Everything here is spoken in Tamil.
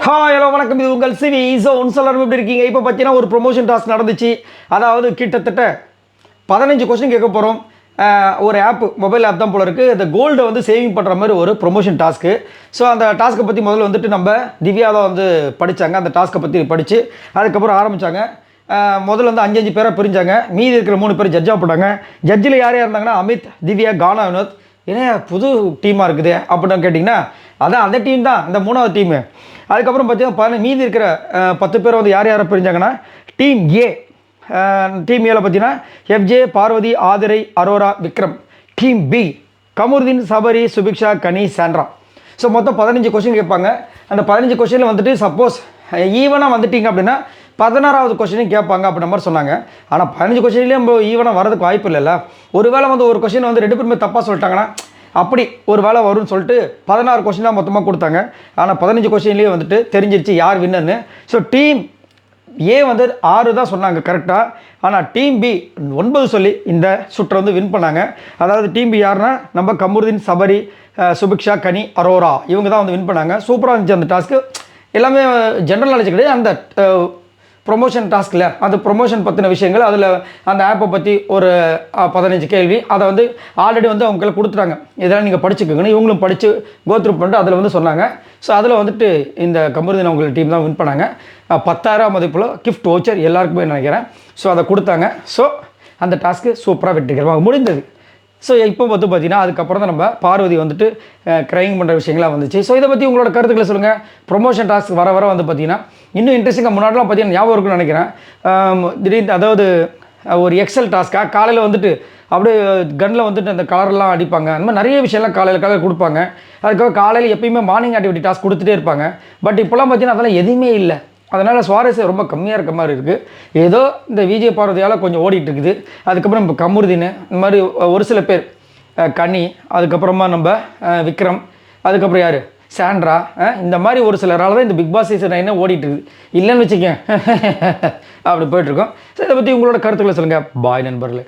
ஹாய் ஹலோ வணக்கம், இது உங்கள் சிவி ஜோன். எல்லாரும் எப்படி இருக்கீங்க? இப்போ பார்த்தீங்கன்னா ஒரு ப்ரொமோஷன் டாஸ்க் நடந்துச்சு. அதாவது கிட்டத்தட்ட 15 கொஸ்டின் கேட்க போகிறோம். ஒரு ஆப், மொபைல் ஆப் தான் போல இருக்குது. இந்த கோல்டை வந்து சேவிங் பண்ணுற மாதிரி ஒரு ப்ரொமோஷன் டாஸ்க்கு. ஸோ அந்த டாஸ்க்கை பற்றி முதல்ல வந்துட்டு நம்ம திவ்யா தான் வந்து படித்தாங்க. அந்த டாஸ்க்கை பற்றி படித்து அதுக்கப்புறம் ஆரம்பித்தாங்க. முதல்ல வந்து 5 பேராக பிரிஞ்சாங்க. மீதி இருக்கிற 3 பேர் ஜட்ஜாக போட்டாங்க. ஜட்ஜில் யார் யார் இருந்தாங்கன்னா அமித், திவ்யா, கானா, வினோத். ஏன்னா புது டீமாக இருக்குது அப்படின்னு கேட்டிங்கன்னா அதான் அந்த டீம் தான், இந்த 3வது டீமு. அதுக்கப்புறம் பார்த்தீங்கன்னா மீதி இருக்கிற 10 பேர் வந்து யார் யாரை பிரிஞ்சாங்கன்னா டீம் ஏ. டீம் ஏல பார்த்தீங்கன்னா F J, Parvathi, Aathirai, Aurora, Vikram. Team B Kamarudeen, Sabari, Subiksha, Kani, Sandra. So மொத்தம் 15 கொஸ்டின் கேட்பாங்க. அந்த 15 கொஸ்டினில் வந்துட்டு சப்போஸ் ஈவனாக வந்துட்டிங்க அப்படின்னா 16வது கொஸ்டினையும் கேட்பாங்க அப்படின்ற மாதிரி சொன்னாங்க. ஆனால் 15 கொஸ்டின்லேயும் நம்ம ஈவனாக வரதுக்கு வாய்ப்பு இல்லைல்ல. ஒரு வேளை வந்து ஒரு கொஸ்டின் வந்து 2 பேருமே தப்பாக சொல்லிட்டாங்கன்னா அப்படி ஒரு வேலை வரும்னு சொல்லிட்டு 16 கொஸ்டின் தான் மொத்தமாக கொடுத்தாங்க. ஆனால் 15 கொஸ்டின்லேயே வந்துட்டு தெரிஞ்சிருச்சு யார் வின்னர்னு. ஸோ டீம் ஏ வந்து 6 தான் சொன்னாங்க கரெக்டாக. ஆனால் டீம் பி 9 சொல்லி இந்த சுற்றை வந்து வின் பண்ணாங்க. அதாவது டீம் பி யாருன்னா நம்ம கமருதீன், சபரி, சுபிக்ஷா, கனி, அரோரா இவங்க தான் வந்து வின் பண்ணாங்க. சூப்பராக இருந்துச்சு அந்த டாஸ்க்கு. எல்லாமே ஜென்ரல் நாலேஜ் கிடையாது. அந்த ப்ரொமோஷன் டாஸ்கில் அந்த ப்ரொமோஷன் பற்றின விஷயங்கள், அதில் அந்த ஆப்பை பற்றி ஒரு 15 கேள்வி அதை வந்து ஆல்ரெடி வந்து அவங்களுக்கு கொடுத்துட்டாங்க. இதெல்லாம் நீங்கள் படிச்சுக்கோங்கன்னு இவங்களும் படித்து கோத்ரூ பண்ணிட்டு அதில் வந்து சொன்னாங்க. ஸோ அதில் வந்துட்டு இந்த கமருதீன் அவங்க டீம் தான் வின் பண்ணாங்க. 10,000 மதிப்பில் கிஃப்ட் வவுச்சர் எல்லாருக்குமே நினைக்கிறேன். ஸோ அதை கொடுத்தாங்க. ஸோ அந்த டாஸ்க்கு சூப்பராக வெற்றிகரமாக முடிந்தது. ஸோ இப்போ வந்து பார்த்தீங்கன்னா அதுக்கப்புறம் தான் நம்ம பார்வதி வந்துட்டு க்ரைங் பண்ணுற விஷயங்களாக வந்துச்சு. ஸோ இதை பற்றி உங்களோட கருத்துக்களை சொல்லுங்கள். ப்ரொமோஷன் டாஸ்க் வர வர வந்து பார்த்தீங்கன்னா இன்னும் இன்ட்ரெஸ்டிங்காக முன்னாடிலாம் பார்த்தீங்கன்னா ஞாபகம் இருக்குன்னு நினைக்கிறேன். திடீர்னு அதாவது ஒரு எக்ஸல் டாஸ்க்காக காலையில் வந்துட்டு அப்படியே கன்னில் வந்துட்டு அந்த கலர்லாம் அடிப்பாங்க. அந்த மாதிரி நிறைய விஷயம்லாம் காலையில் கொடுப்பாங்க. அதுக்காக காலையில் எப்பயுமே மார்னிங் ஆக்டிவிட்டி டாஸ்க் கொடுத்துட்டே இருப்பாங்க. பட் இப்போலாம் பார்த்தீங்கன்னா அதெல்லாம் எதுவுமே இல்லை. அதனால் சுவாரஸ்யம் ரொம்ப கம்மியாக இருக்க மாதிரி இருக்குது. ஏதோ இந்த விஜய் பார்வதியால் கொஞ்சம் ஓடிட்டு இருக்குது. அதுக்கப்புறம் இப்போ கமருதீன், இந்த மாதிரி ஒரு சில பேர், கனி, அதுக்கப்புறமா நம்ம விக்ரம், அதுக்கப்புறம் யார் சாண்ட்ரா, இந்த மாதிரி ஒரு சிலரால் தான் இந்த பிக் பாஸ் சீசன் 9 ஓடிட்டு இருக்குது. இல்லைன்னு வச்சுக்கேன் அப்படி போயிட்டுருக்கோம். ஸோ இதை பற்றி உங்களோட கருத்துக்களை சொல்லுங்கள். பாய் நண்பர்களே.